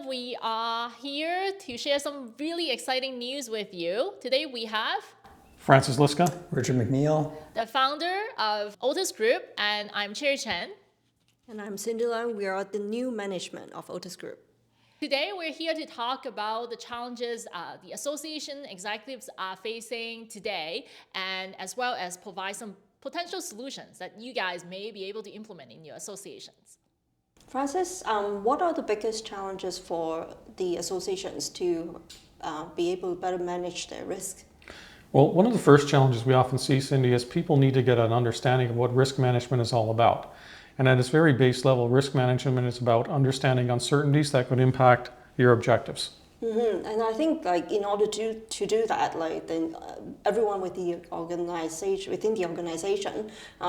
we are here to share some really exciting news with you. Today we have Francis Liska, Richard McNeil, the founder of OTUS Group, and I'm Cherry Chen. And I'm Cindy Lang. We are the new management of OTUS Group. Today we're here to talk about the challenges the association executives are facing today, and as well as provide some potential solutions that you guys may be able to implement in your associations. Francis, what are the biggest challenges for the associations to be able to better manage their risk? Well, one of the first challenges we often see, Cindy, is people need to get an understanding of what risk management is all about. And at its very base level, risk management is about understanding uncertainties that could impact your objectives. Mm-hmm. And I think, in order to do that, then everyone within the organization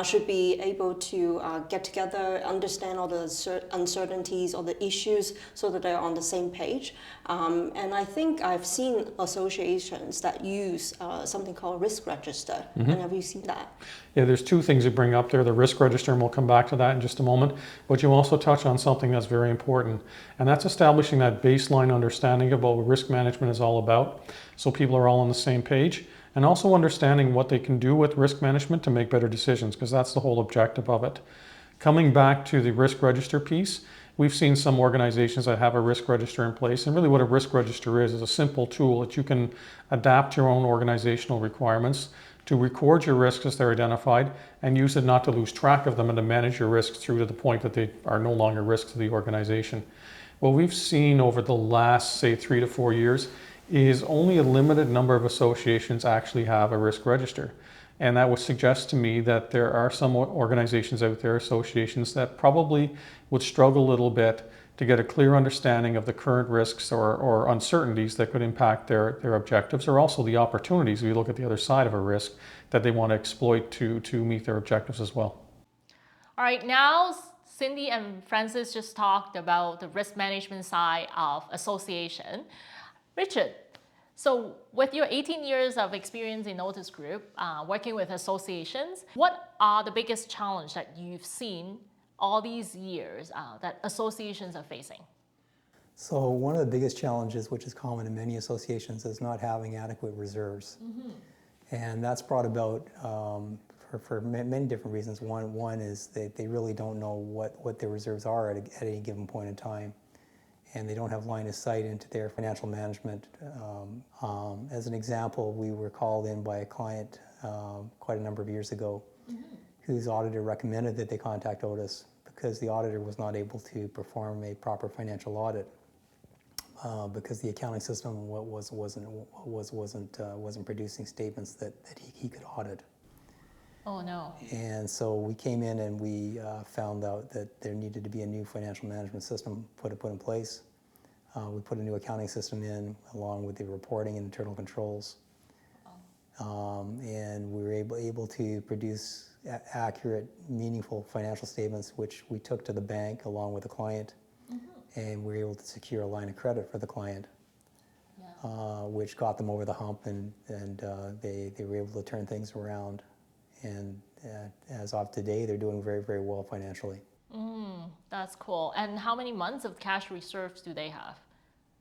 should be able to get together, understand all the uncertainties or the issues, so that they're on the same page. And I think I've seen associations that use something called risk register. Mm-hmm. And have you seen that? Yeah, there's two things you bring up there: the risk register, and we'll come back to that in just a moment. But you also touch on something that's very important, and that's establishing that baseline understanding about what risk management is all about, so people are all on the same page, and also understanding what they can do with risk management to make better decisions, because that's the whole objective of it. Coming back to the risk register piece, we've seen some organizations that have a risk register in place, and really what a risk register is a simple tool that you can adapt your own organizational requirements to record your risks as they're identified and use it not to lose track of them and to manage your risks through to the point that they are no longer risks to the organization. What we've seen over the last, say, 3 to 4 years is only a limited number of associations actually have a risk register. And that would suggest to me that there are some organizations out there, associations, that probably would struggle a little bit to get a clear understanding of the current risks or uncertainties that could impact their objectives, or also the opportunities, if you look at the other side of a risk, that they want to exploit to meet their objectives as well. All right, now Cindy and Francis just talked about the risk management side of association. Richard, so with your 18 years of experience in OTUS Group, working with associations, what are the biggest challenges that you've seen all these years that associations are facing? So one of the biggest challenges, which is common in many associations, is not having adequate reserves. Mm-hmm. And that's brought about for many different reasons. One is they really don't know what their reserves are at any given point in time, and they don't have line of sight into their financial management. As an example, we were called in by a client quite a number of years ago, mm-hmm. whose auditor recommended that they contact OTUS because the auditor was not able to perform a proper financial audit because the accounting system wasn't producing statements that he could audit. Oh no! And so we came in and we found out that there needed to be a new financial management system put in place. We put a new accounting system in along with the reporting and internal controls. And we were able to produce accurate, meaningful financial statements, which we took to the bank along with the client, mm-hmm. and we were able to secure a line of credit for the client, yeah. Which got them over the hump, and they were able to turn things around. And as of today, they're doing very, very well financially. That's cool. And how many months of cash reserves do they have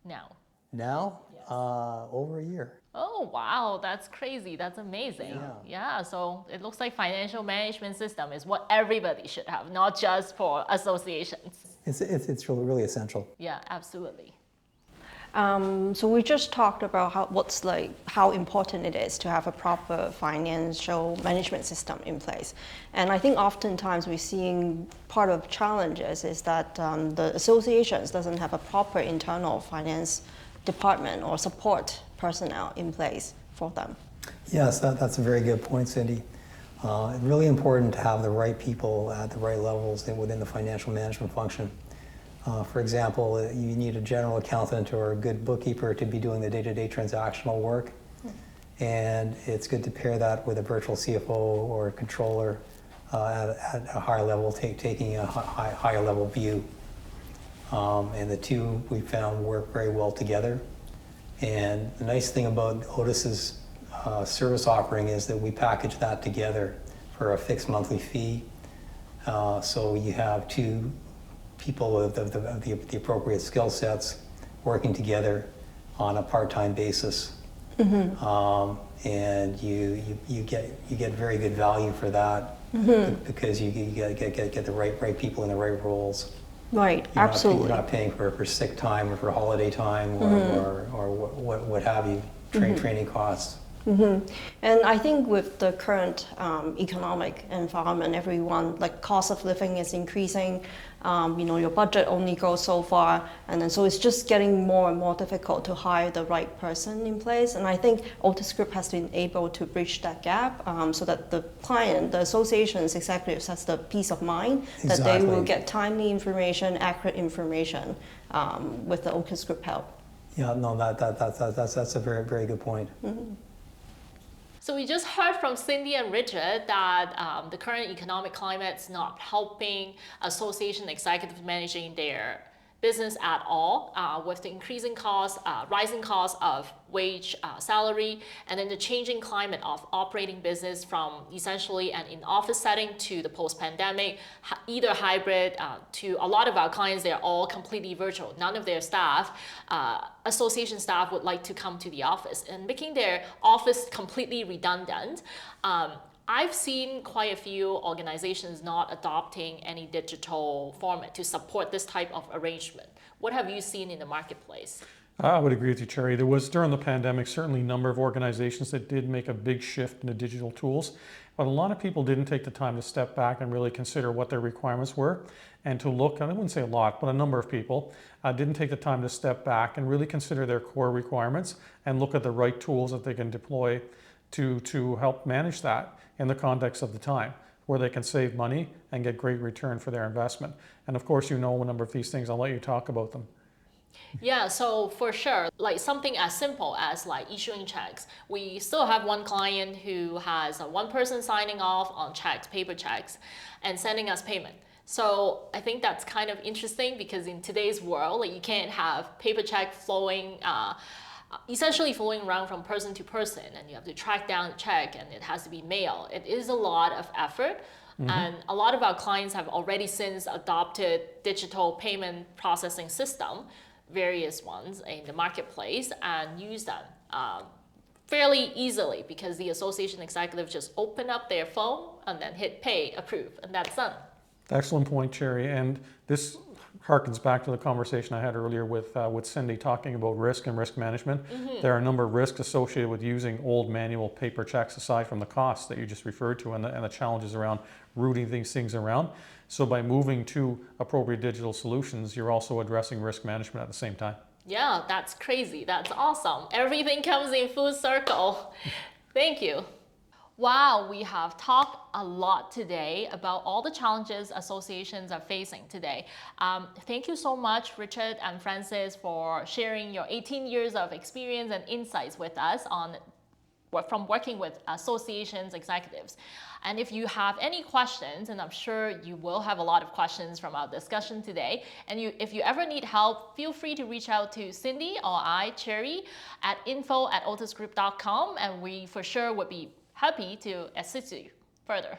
now? Now? Yes. Over a year. Oh, wow. That's crazy. That's amazing. Yeah. So it looks like financial management system is what everybody should have, not just for associations. It's really essential. Yeah, absolutely. So we just talked about how important it is to have a proper financial management system in place. And I think oftentimes we're seeing part of challenges is that the associations doesn't have a proper internal finance department or support personnel in place for them. Yes, that's a very good point, Cindy. It's really important to have the right people at the right levels within the financial management function. For example, you need a general accountant or a good bookkeeper to be doing the day-to-day transactional work. And it's good to pair that with a virtual CFO or a controller at a higher level, taking a higher level view. And the two we found work very well together. And the nice thing about OTUS's service offering is that we package that together for a fixed monthly fee. So you have two people of the appropriate skill sets working together on a part-time basis. And you get very good value for that because you get the right people in the right roles. Right, You're absolutely. Not paying for sick time or for holiday time or what have you, training costs. And I think with the current economic environment, everyone, like cost of living is increasing. Your budget only goes so far, and then so it's just getting more and more difficult to hire the right person in place. And I think OTUS Group has been able to bridge that gap so that the client, the association's executives, has the peace of mind that they will get timely information, accurate information with the OTUS Group help. Yeah, no, that's a very good point. So we just heard from Cindy and Richard that the current economic climate is not helping association executives managing their business at all, with the increasing costs, rising costs of wage, salary, and then the changing climate of operating business from essentially an in-office setting to the post-pandemic, either hybrid, to a lot of our clients, they're all completely virtual. None of their staff, association staff would like to come to the office, and making their office completely redundant. I've seen quite a few organizations not adopting any digital format to support this type of arrangement. What have you seen in the marketplace? I would agree with you, Cherry. There was, during the pandemic, certainly a number of organizations that did make a big shift into digital tools, but a lot of people didn't take the time to step back and really consider what their requirements were and to look, and I wouldn't say a lot, but a number of people didn't take the time to step back and really consider their core requirements and look at the right tools that they can deploy to help manage that in the context of the time, where they can save money and get great return for their investment. And of course, you know a number of these things. I'll let you talk about them. Yeah, so for sure, like something as simple as like issuing checks. We still have one client who has one person signing off on checks, paper checks, and sending us payment. So I think that's kind of interesting because in today's world, like you can't have paper check flowing, essentially flowing around from person to person, and you have to track down the check and it has to be mailed. It is a lot of effort. And a lot of our clients have already since adopted digital payment processing system, various ones in the marketplace, and use them fairly easily because the association executives just open up their phone and then hit pay, approve, and that's done. Excellent point, Cherry. And this harkens back to the conversation I had earlier with Cindy talking about risk and risk management. There are a number of risks associated with using old manual paper checks aside from the costs that you just referred to and the challenges around routing these things around. So by moving to appropriate digital solutions, you're also addressing risk management at the same time. Yeah, that's crazy. That's awesome. Everything comes in full circle. Thank you. Wow, we have talked a lot today about all the challenges associations are facing today. Thank you so much, Richard and Francis, for sharing your 18 years of experience and insights with us from working with associations executives. And if you have any questions, and I'm sure you will have a lot of questions from our discussion today, and if you ever need help, feel free to reach out to Cindy or I, Cherry, at info@otusgroup.com, and we for sure would be happy to assist you further.